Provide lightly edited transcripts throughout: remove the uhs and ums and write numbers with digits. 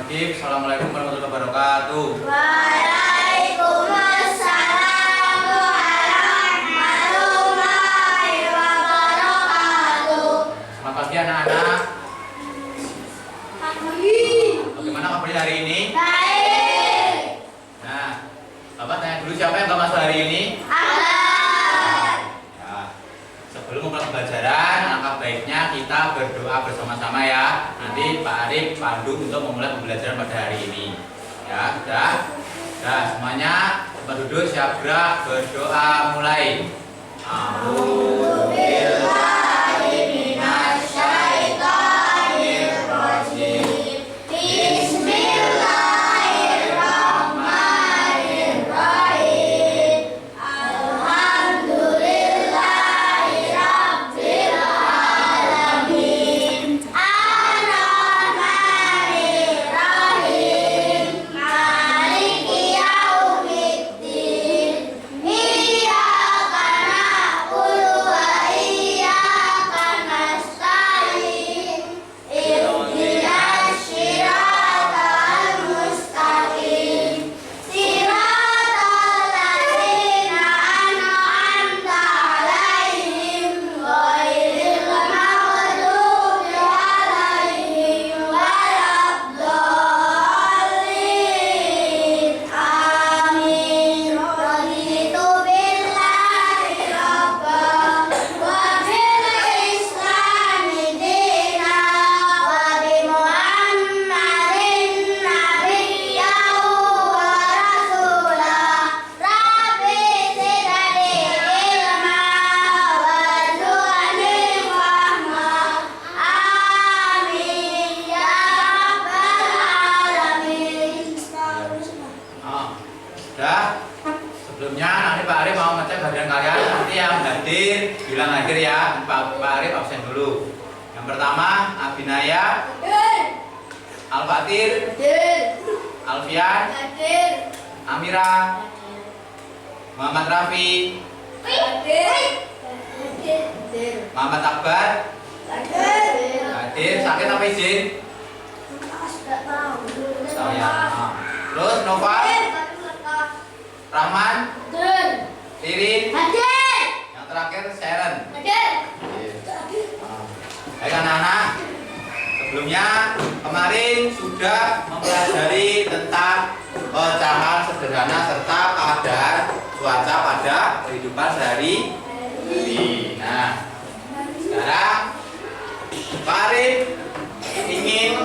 Bismillahirrahmanirrahim. Assalamualaikum warahmatullahi wabarakatuh. Waalaikumsalam warahmatullahi wabarakatuh. Selamat pagi anak-anak. Pagi. Bagaimana kabarnya hari ini? Baik. Nah, Bapak tanya dulu siapa yang gak masuk hari ini? Ahmad. Ya. Sebelum memulai pembelajaran, alangkah baiknya kita berdoa bersama-sama ya. Nanti Pak Arif pandu untuk memulai pembelajaran pada hari ini. Ya, sudah. Nah, semuanya tempat duduk, siap gerak, berdoa mulai. Sebelumnya nanti Pak Arif mau ngecek bagian kalian. Nanti yang hadir bilang hadir ya. Pak Arif absen dulu. Yang pertama Abinaya, Al-Fatir, Alfian, Amira, Muhammad Rafi, Muhammad Akbar, hadir. Sakit apa izin? Tahu ya. Terus Nova, Rahman, Ririn, yang terakhir Sharon. Baik anak-anak, sebelumnya kemarin sudah mempelajari tentang pecahan sederhana serta keadaan cuaca pada kehidupan sehari-hari. Nah, sekarang Pak Arif ingin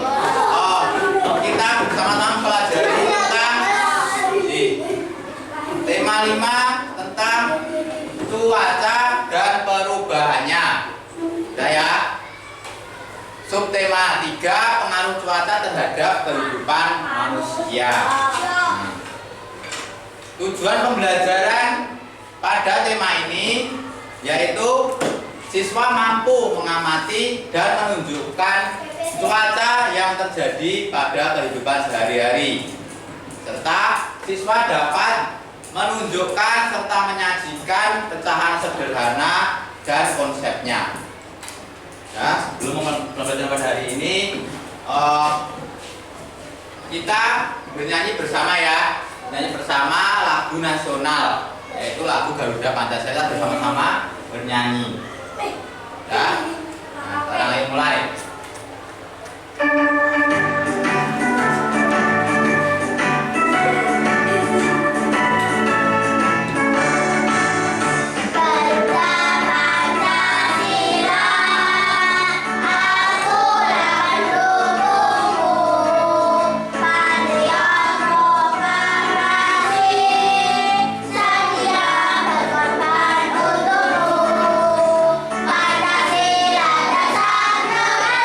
kita bersama-sama pelajari tentang tema 5 tentang cuaca dan perubahannya. Udah ya. Subtema 3 pengaruh cuaca terhadap kehidupan manusia. Tujuan pembelajaran pada tema ini yaitu siswa mampu mengamati dan menunjukkan cuaca yang terjadi pada kehidupan sehari-hari, serta siswa dapat menunjukkan serta menyajikan pecahan sederhana dan konsepnya. Ya, sebelum pembelajaran pada hari ini, kita bernyanyi bersama ya, nyanyi bersama lagu nasional, yaitu lagu Garuda Pancasila, bersama-sama bernyanyi. Ya, nah, sekarang ayo mulai. Pancasila dasar negara.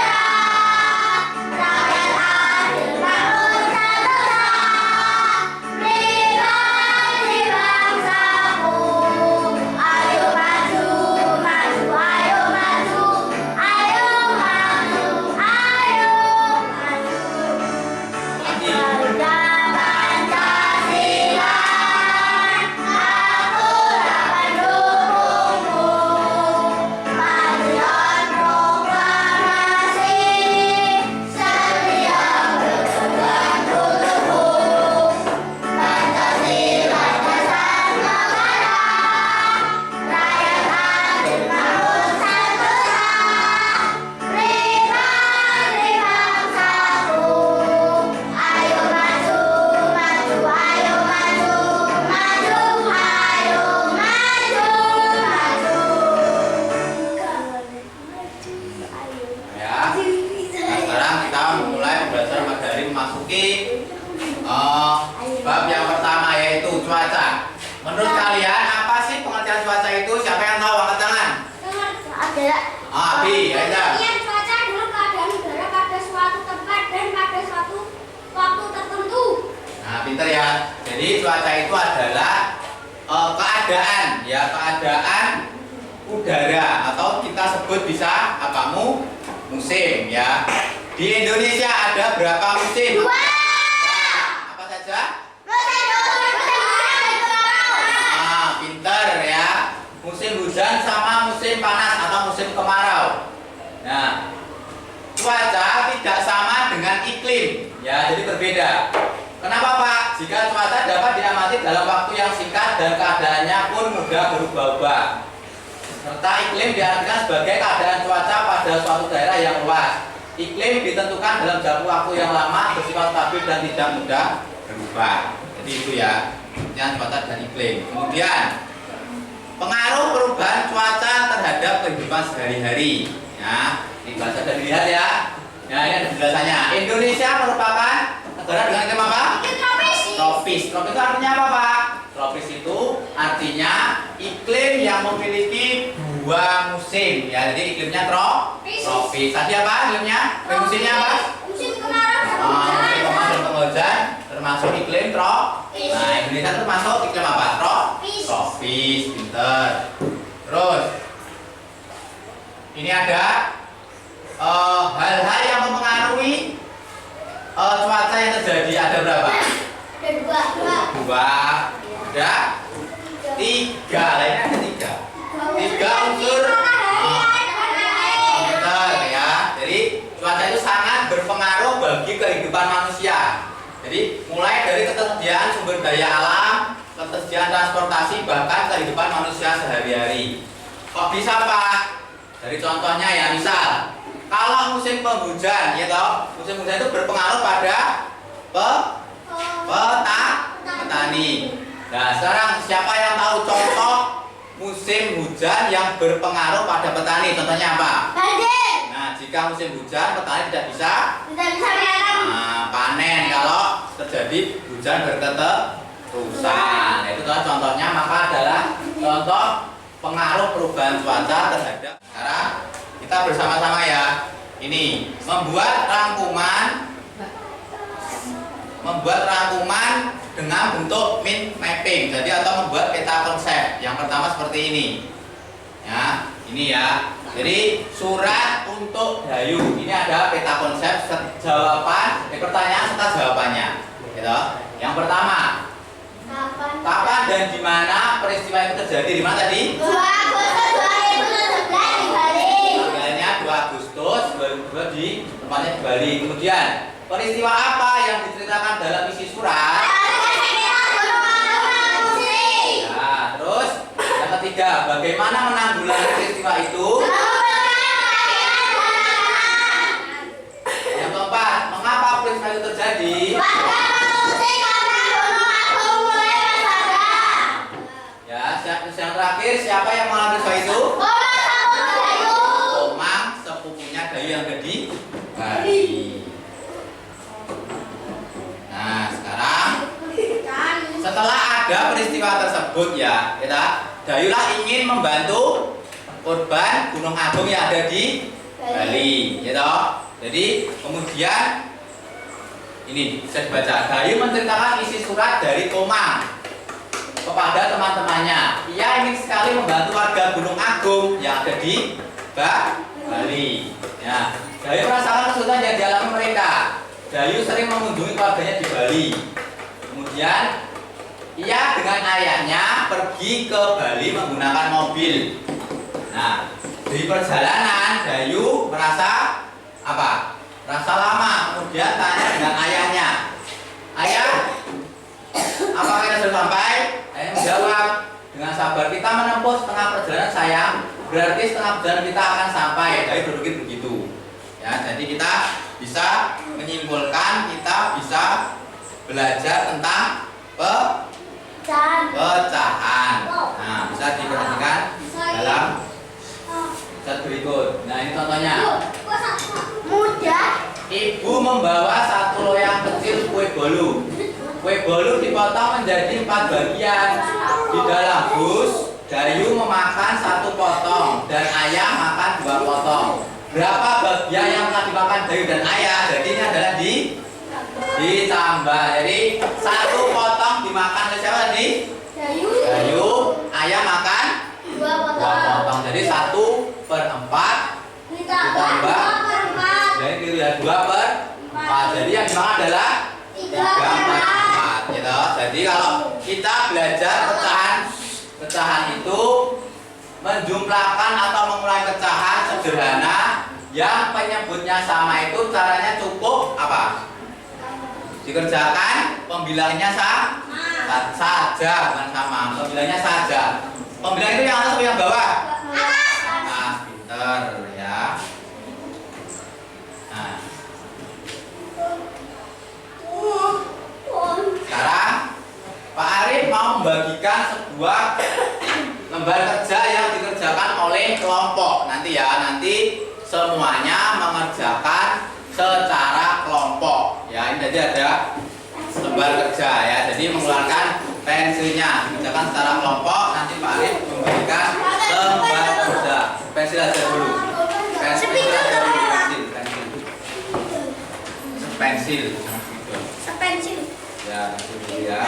memasuki bab yang pertama, yaitu cuaca. Menurut kalian apa sih pengertian cuaca itu? Siapa yang tahu? Angkat tangan. Ada. Bi, Aida. Pengertian cuaca adalah keadaan udara pada suatu tempat dan pada suatu waktu tertentu. Nah, pinter ya. Jadi cuaca itu adalah keadaan, ya, keadaan udara atau kita sebut bisa apa musim, ya. Di Indonesia ada berapa musim? 2. Nah, apa saja? Pinter ya. Musim hujan sama musim panas atau musim kemarau. Nah, cuaca tidak sama dengan iklim, ya, jadi berbeda. Kenapa, Pak? Jika cuaca dapat diamati dalam waktu yang singkat dan keadaannya pun mudah berubah-ubah. Serta iklim diartikan sebagai keadaan cuaca pada suatu daerah yang luas. Iklim ditentukan dalam jangka waktu yang lama, bersifat stabil dan tidak mudah berubah. Jadi itu ya, yang cuaca dan iklim. Kemudian pengaruh perubahan cuaca terhadap kehidupan sehari-hari. Ya, ini bahasa dan dilihat ya. Nah, ini ada penjelasannya. Indonesia merupakan negara dengan iklim apa? Tropis. Tropis itu artinya apa, Pak? Tropis itu artinya iklim yang memiliki 2 musim. Ya, jadi iklimnya tropis. Tadi apa iklimnya? Musimnya apa? Musim kemarau dan Musim hujan. kemarau dan penghujan termasuk iklim tropis. Nah, Indonesia termasuk iklim apa? Tropis. Pinter. Terus ini ada hal-hal yang mempengaruhi cuaca yang terjadi. Ada berapa? Ada 2. 2. Ada 3. Lainnya ada 3. 3 unsur. Pinter ya. Jadi cuaca itu sangat berpengaruh bagi kehidupan manusia. Jadi mulai dari ketersediaan sumber daya alam, ketersediaan transportasi, bahkan kehidupan manusia sehari-hari. Kok bisa, Pak? Dari contohnya ya, misal kalau musim penghujan, ya toh, musim hujan itu berpengaruh pada petani. Nah, sekarang siapa yang tahu contoh musim hujan yang berpengaruh pada petani? Contohnya apa? Nah, jika musim hujan, petani tidak bisa panen kalau terjadi hujan berketerusan. Nah, itu contohnya, maka adalah contoh pengaruh perubahan cuaca terhadap. Sekarang kita bersama-sama ya. Ini membuat rangkuman dengan bentuk mind mapping. Jadi atau membuat peta konsep. Yang pertama seperti ini. Ya, ini ya. Jadi surat untuk Dayu. Ini ada peta konsep jawaban, pertanyaan serta jawabannya. Gitu. Yang pertama, kapan dan di mana peristiwa itu terjadi? Di mana tadi? 2 Agustus 2011 di Bali. Tanggalnya 2 Agustus 2002 di tempatnya di Bali. Kemudian peristiwa apa yang diceritakan dalam isi surat? Ya, terus yang ketiga, bagaimana menanggulangi peristiwa itu? Yang keempat, mengapa peristiwa itu terjadi? Ya, yang terakhir, siapa yang mengalami peristiwa itu? Komang, sepupunya Dayu yang ada di Bali. Nah, sekarang setelah ada peristiwa tersebut ya, Dayulah ingin membantu korban Gunung Agung yang ada di Bali, gitu. Jadi kemudian ini bisa dibaca. Dayu menceritakan isi surat dari Komang kepada teman-temannya. Ia ingin sekali membantu warga Gunung Agung yang ada di Bali. Ya, Dayu merasakan kesulitan yang dialami mereka. Dayu sering mengunjungi keluarganya di Bali. Kemudian ia dengan ayahnya pergi ke Bali menggunakan mobil. Nah, di perjalanan Dayu merasa apa? Rasa lama. Kemudian tanya dengan ayahnya, "Ayah, apakah kita sudah sampai?" Ayah menjawab dengan sabar, "Kita menempuh setengah perjalanan sayang, berarti setengah perjalanan kita akan sampai." Dayu berpikir begitu. Ya, jadi kita bisa menyimpulkan, kita bisa belajar tentang pecahan. Nah, bisa diperhatikan dalam slide berikut. Nah, ini contohnya. Mudah. Ibu membawa satu loyang kecil menjadi 4 bagian. Di dalam bus, Dayu memakan 1 potong dan Ayah makan 2 potong. Berapa bagian yang telah dimakan Dayu dan Ayah? Jadi ini adalah ditambah. Jadi 1 potong dimakan oleh siapa tadi? Dayu. Ayah makan 2 potong. Jadi 1/4 ditambah. Jadi itu ya 2/4. Jadi yang dimakan adalah 3/4 gitu. Jadi kalau kita belajar pecahan itu menjumlahkan atau mengulangi pecahan sederhana yang penyebutnya sama itu caranya cukup apa? Dikerjakan pembilangnya saja, bukan sama. Pembilangnya saja. Pembilang itu yang atas atau yang bawah? Atas, pinter ya. Nah. Sekarang Pak Arif mau membagikan sebuah lembar kerja yang dikerjakan oleh kelompok. Nanti semuanya mengerjakan secara kelompok. Ya, ini tadi ada lembar kerja ya. Jadi mengeluarkan pensilnya, mengerjakan secara kelompok. Nanti Pak Arif membagikan lembar kerja. Pensil aja dulu. Pensil. Ya, itu dia.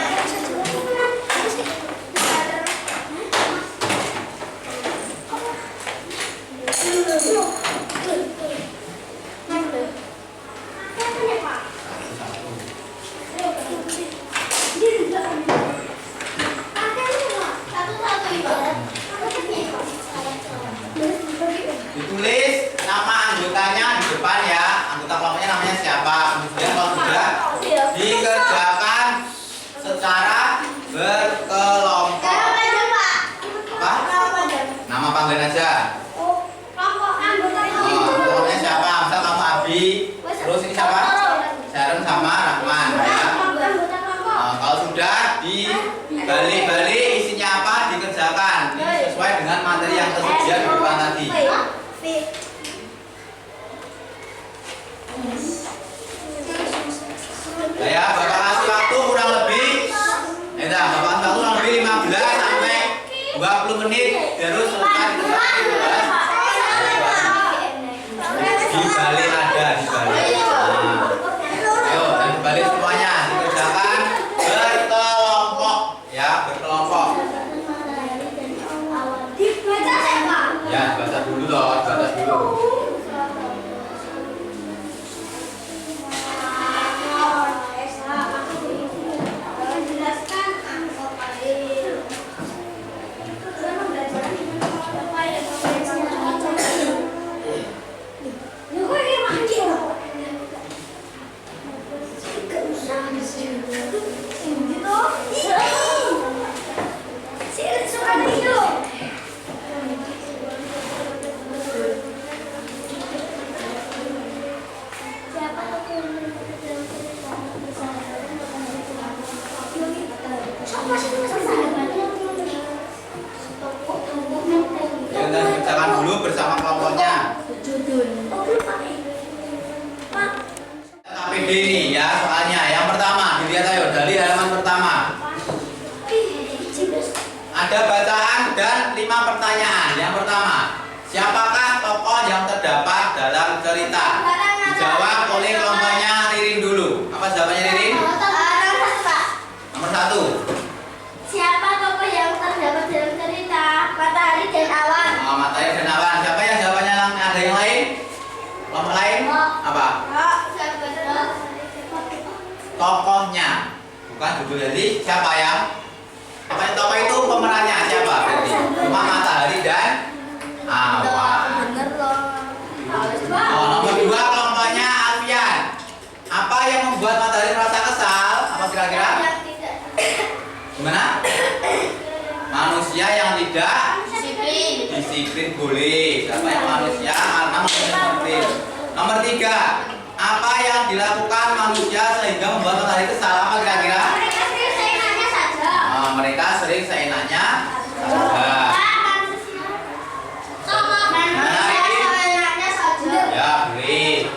Ditulis nama anggotanya di depan ya. Anggota kelompoknya namanya siapa. Kemudian kalau sudah dikerjakan secara berkelompok. Apa? Nama panggilan aja. Kelompoknya siapa? Misal kamu Abi. Terus ini siapa? Sharon sama Rahman ya. Kalau sudah dibalik-balik isinya apa dikerjakan. Ini sesuai dengan materi yang tersedia di depan tadi. Ya, Bapak kasih waktu kurang lebih Bapak kasih waktu kurang lebih 15 sampai 20 menit baru selesai dibalik ada dibalik. Ayo, dan dibalik semuanya dikerjakan berkelompok ya, berkelompok. Ya, baca dulu loh, baca dulu. Kita kerjakan dulu bersama kelompoknya. KPD ini ya soalnya. Yang pertama, dilihat ayo dari halaman pertama. Ada bacaan dan 5 pertanyaan. Yang pertama, siapakah tokoh yang terdapat dalam cerita? Dijawab oleh kelompoknya Ririn dulu. Apa jawabannya Ririn? Nomor 1. Siapa tokoh yang terdapat dalam cerita? Matahari dan awan. Oh, matahari dan awan. Siapa yang jawabannya ada yang lain? Kelompok lain? Apa? Tokohnya, bukan judul. Jadi siapa yang? Tokoh itu pemerannya siapa? Berarti cuma matahari dan awan. Oh, nomor 2 kelompoknya Alfian. Apa yang membuat matahari merasa kesal? Apa kira-kira? Gimana? Manusia yang tidak disiplin boleh. Siapa yang manusia? Karena manusia disiplin. Nomor 3, apa yang dilakukan manusia sehingga membuat matahari kesal? Apa kira-kira? Mereka sering seenaknya saja. Ya, boleh.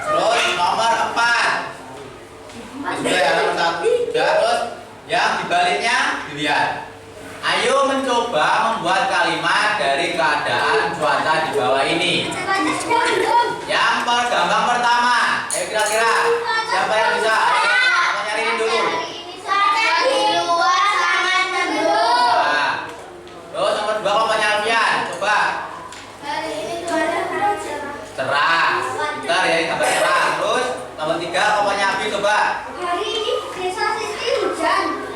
Terus nomor 4. Sudah ya, nomor 1. Ya, terus yang sebaliknya dilihat. Ayo mencoba membuat kalimat dari keadaan cuaca di bawah ini. Yang gambar pertama, kira-kira siapa yang bisa? Aku nyariin dulu. Nah, terus nomor 2 kelompoknya Alfian, coba. Cerah. Bentar ya, gambar cerah. Terus nomor 3 kelompoknya Abi, coba. Hari ini desa Siti hujan.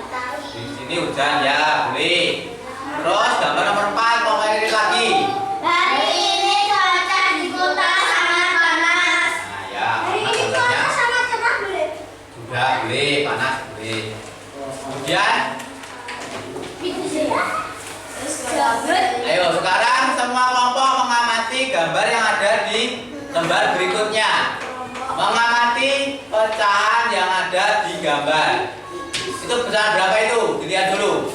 Di sini hujan ya, boleh. Terus gambar nomor 4 kelompoknya Riri lagi. Hari ini cuaca di kota sangat panas. Nah ya, Hari panas ini gambarnya. cuaca sangat cerah, boleh? Sudah, boleh, panas, boleh. Kemudian, ayo sekarang semua kelompok mengamati gambar yang ada di lembar berikutnya. Mengamati pecahan yang ada di gambar. Itu pecahan berapa itu? Dilihat dulu.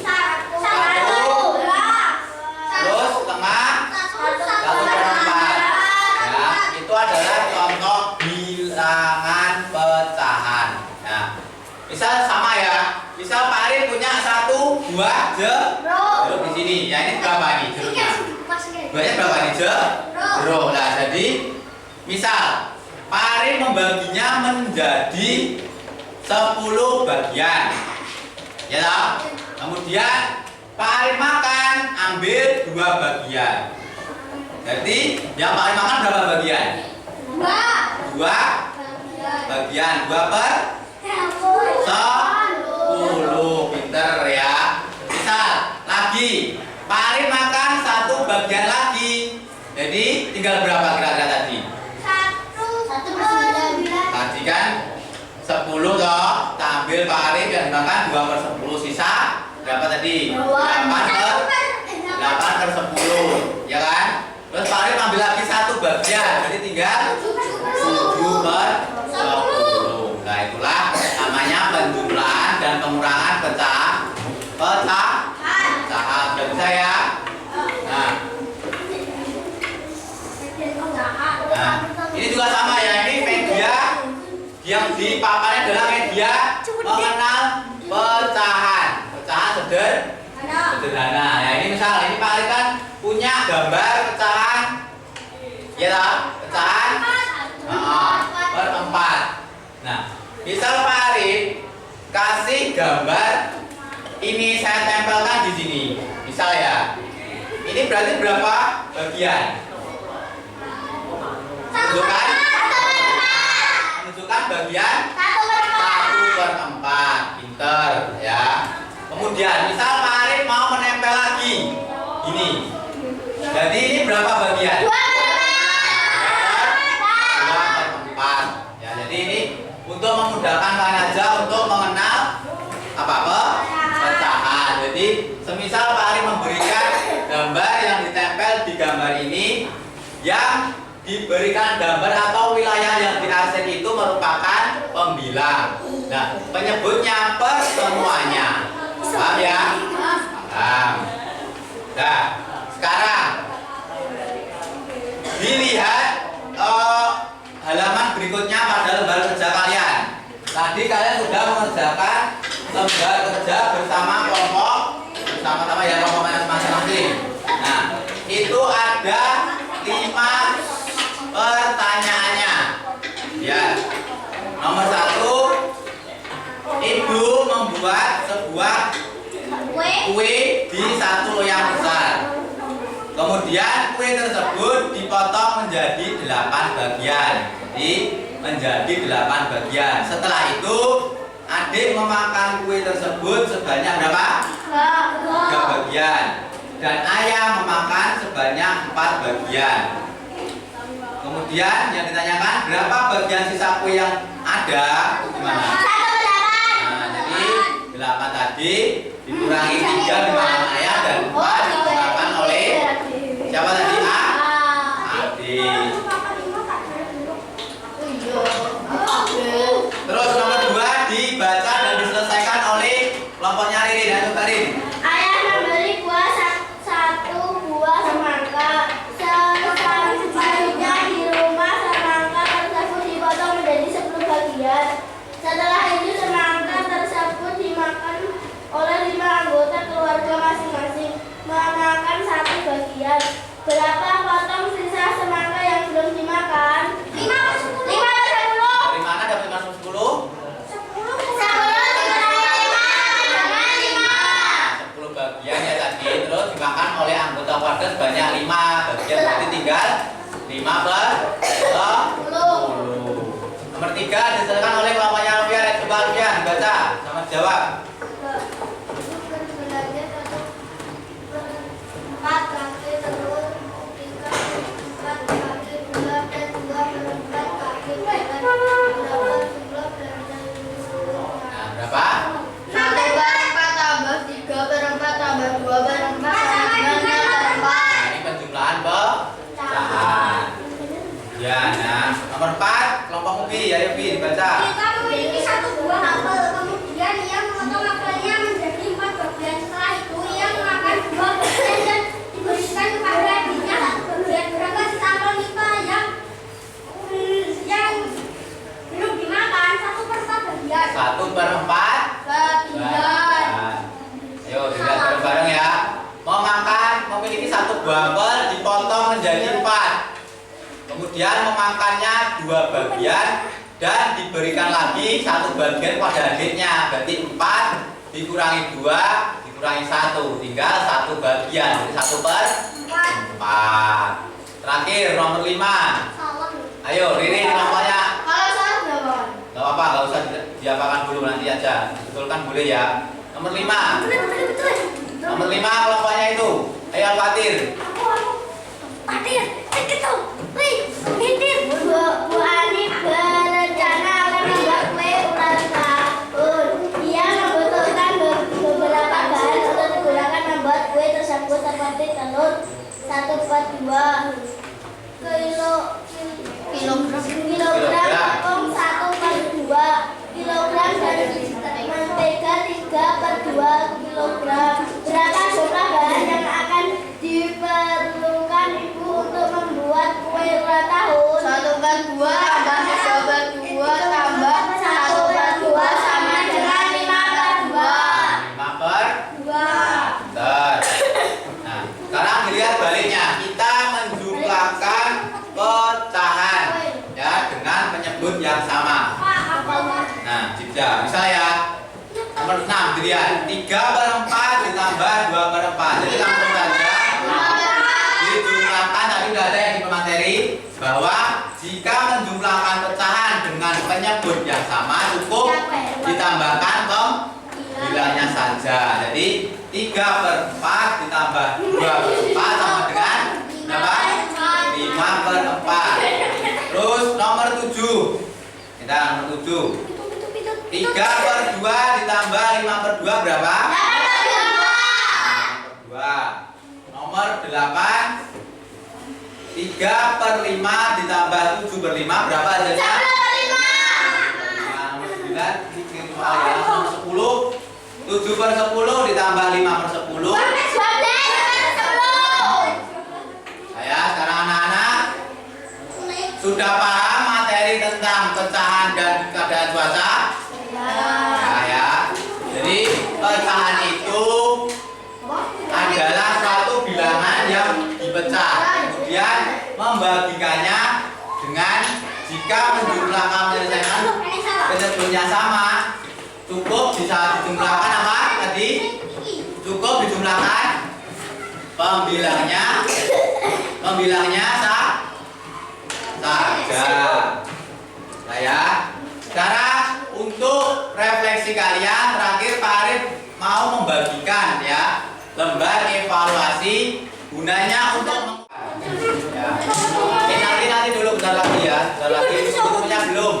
Terus tengah 1/4. Ya, itu adalah contoh bilangan pecahan. Nah, misal sama ya. Misal Pak Arif punya 1, 2 jeruk di sini. Ya ini berapa nih jeruknya? Banyak berapa nih jeruk? Nah, jadi misal Pak Arif membaginya menjadi 10 bagian. Ya toh? Kemudian Pak Arif makan, ambil 2 bagian. Jadi yang Pak Arif makan berapa bagian? 2 bagian. 2 per 10. Pinter ya. Misal lagi Pak Arif makan 1 bagian lagi. Jadi tinggal berapa kira-kira tadi? Tadi kan 10 toh. Kita ambil Pak Arif yang dimakan 2/10. Sisa berapa tadi? 8/10, ya kan? Terus Pak Arif ambil lagi 1 bagian. Jadi tinggal 7/10. Nah, itulah namanya penjumlahan dan pengurangan pecahan. Sudah bisa ya? Nah, ini juga sama ya. Ini media yang dipaparnya adalah media mengenal pecahan. Pecahan sederhana. Ya, ini misal ini Pak Arif kan punya gambar pecahan. Ya toh? Pecahan per 4. Nah, misal Pak Arif kasih gambar ini saya tempelkan di sini. Misal ya. Ini berarti berapa bagian? Menunjukkan bagian 1/4. Pinter ya. Kemudian misal Pak Arif mau menempel lagi ini. Jadi ini berapa bagian? 2/4. Ya, jadi ini untuk memudahkan kalian aja untuk mengenal pecahan. Jadi semisal Pak Arif memberikan gambar yang ditempel di gambar ini, yang diberikan gambar atau wilayah yang diarsen itu merupakan pembilang. Nah, penyebutnya per semuanya. Paham ya? Paham. Nah, sekarang dilihat halaman berikutnya pada lembar kerja kalian. Tadi kalian sudah mengerjakan lembar kerja bersama kelompok, bersama-sama ya kelompok masing-masing. Nah, itu ada 5 pertanyaannya. Ya. Nomor 1, Ibu membuat sebuah kue di 1 loyang besar. Kemudian kue tersebut dipotong menjadi 8 bagian. Jadi menjadi 8 bagian. Setelah itu adik memakan kue tersebut sebanyak berapa? 3 bagian. Dan ayah memakan sebanyak 4 bagian. Kemudian yang ditanyakan berapa bagian sisa kue yang ada? Gimana? Nah, jadi 8 tadi dikurangi 3 dimakan ayah dan 4 dimakan oleh siapa tadi? Adik. Terus nomor 2 dibaca dan diselesaikan oleh kelompoknya Riri dan Tukarin. Ayah membeli satu buah semangka. Selanjutnya di rumah semangka tersebut dipotong menjadi 10 bagian. Setelah itu semangka tersebut dimakan oleh memakan satu bagian. Berapa potong sisa semangka yang belum dimakan? 5 per 10. Dari mana dapat 5 per 10? 10 bagian ya tadi, terus dimakan oleh anggota keluarga sebanyak 5 bagian, berarti tinggal 5 per 10. Nomor 3 diselesaikan oleh kelompoknya Alfian. Coba Alfian baca sama jawab. 4 kaki telur 3 4 kaki gula dan 2/4 kaki garam. Berapa jumlah belanja Nah, berapa? 1/4 tambah 3/4 tambah 2/4 tambah 9/4. Nah, ini penjumlahan pecahan. Ya, nah, nomor 4 kelompok Ubi, ayo Ubi dibaca. Kita memiliki 1 buah apel, kemudian ia memotong apelnya menjadi 4 bagian. Setelah itu ia memakan 2 bagian dan diberikan kepada adiknya 1 bagian. Berapa sisa apel Nita yang belum dimakan? 1/4 bagian. 1/4 Bagian. Ayo dilihat bareng-bareng ya. Memakan memiliki 1 buah apel dipotong menjadi 4. Kemudian memakannya 2 bagian dan diberikan lagi 1 bagian pada adiknya. Berarti 4 dikurangi 2 dikurangi 1 tinggal 1 bagian. Jadi 1/4. Terakhir nomor 5. Salah. Ayo Riri kelompoknya. Kalau salah berapa? Gak apa-apa, gak usah diapakan dulu, nanti aja betulkan boleh ya. Nomor 5. Betul. Nomor 5 kelompoknya itu. Ayo Al-Fatir. Fatir, itu. Wih, Fatir. Bu Ani berencana akan membuat kue ulang tahun. Ia membutuhkan beberapa bahan untuk digunakan membuat kue tersebut seperti telur 1/2 kilogram tepung 1/2 kilogram dan mentega 3/2 kilogram. Berapa jumlah bahan yang akan diperlukan Ibu untuk membuat kue ulang tahun? 1/2 tambah 3/2 tambah 1/2 sama dengan 5/2. 5/2. Nah, sekarang dilihat baliknya. Kita menjumlahkan pecahan ya dengan penyebut yang sama. Nah, jeda. Misalnya ya, nomor 6 dilihat 3/4 ditambah 2/4. Jadi langsung saja dijumlahkan. Tadi udah ada yang di materi bahwa jika menjumlahkan pecahan dengan penyebut yang sama cukup ditambahkan pembilangnya saja. Jadi 3/4 ditambah 2/4 sama dengan berapa? 5/4. Terus nomor 7. Kita nomor 7. 3/2 ditambah 5/2 berapa? 5/2. Nomor 8. 3/5 ditambah 7/5 berapa hasilnya? 5/5. Nomor 9 nomor 10. 7/10 ditambah 5/10. Saya sekarang anak-anak sudah paham materi tentang pecahan dan keadaan cuaca? Nah, ya. Jadi pecahan itu adalah suatu bilangan yang dipecah, kemudian membagikannya dengan jika menjumlahkan menyelesaikan penyebutnya sama, cukup bisa dijumlahkan apa tadi? Cukup dijumlahkan pembilangnya saja. Nah ya. Sekarang untuk refleksi kalian terakhir Pak Arif mau membagikan ya lembar evaluasi gunanya untuk ya. Nanti dulu bentar lagi ya. Bentar lagi bukunya belum.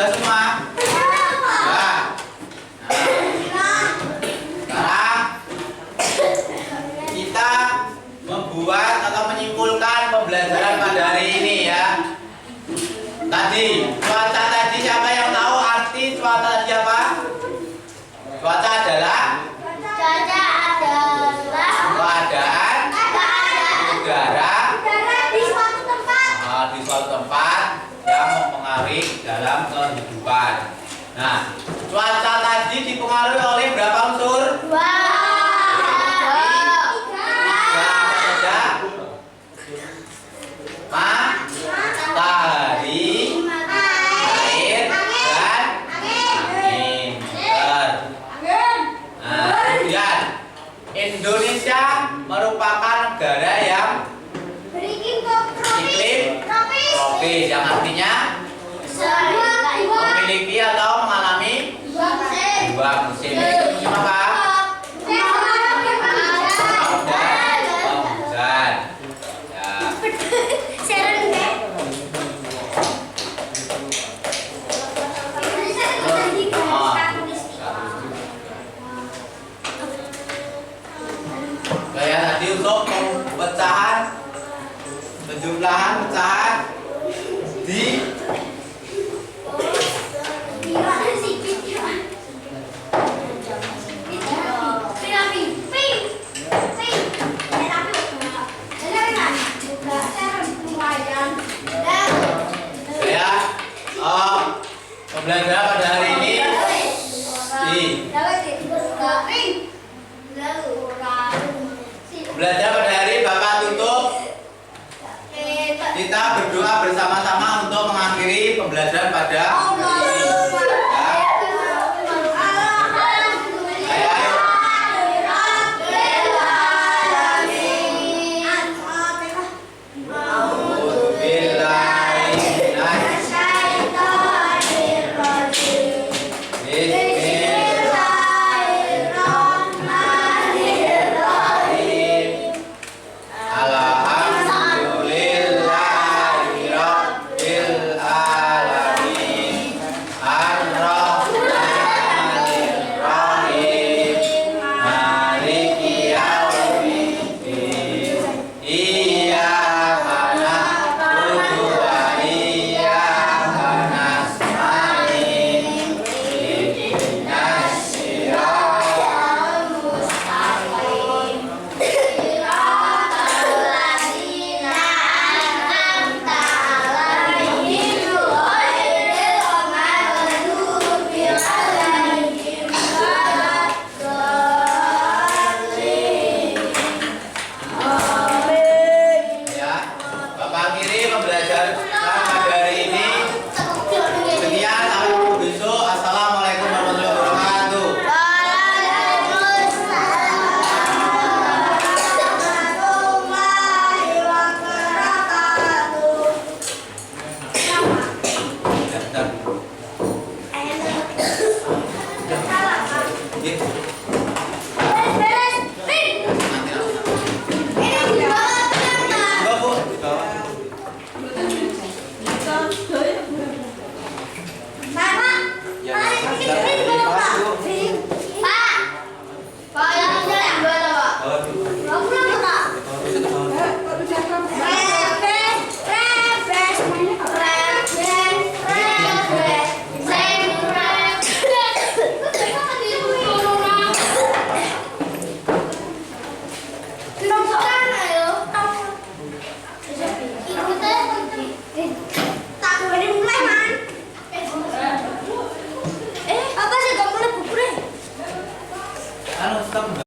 Sudah semua? Sudah. Nah, sekarang kita membuat atau menyimpulkan pembelajaran pada hari ini ya. Tadi cuaca tadi siapa yang tahu arti cuaca tadi apa? Cuaca adalah keadaan udara di suatu tempat yang mempengaruhi dalam kehidupan. Nah, cuaca tadi dipengaruhi oleh berapa unsur? Matahari, air, dan angin. Nah, kemudian Indonesia merupakan negara yang iklim tropis, yang artinya memiliki atau mengalami dua musim. Itu musim apa? Hujan. Ya. Kayak tadi untuk pecahan penjumlahan pecahan di pembelajaran pada hari ini pembelajaran pada hari Bapak tutup. Kita berdoa bersama-sama untuk mengakhiri pembelajaran pada hari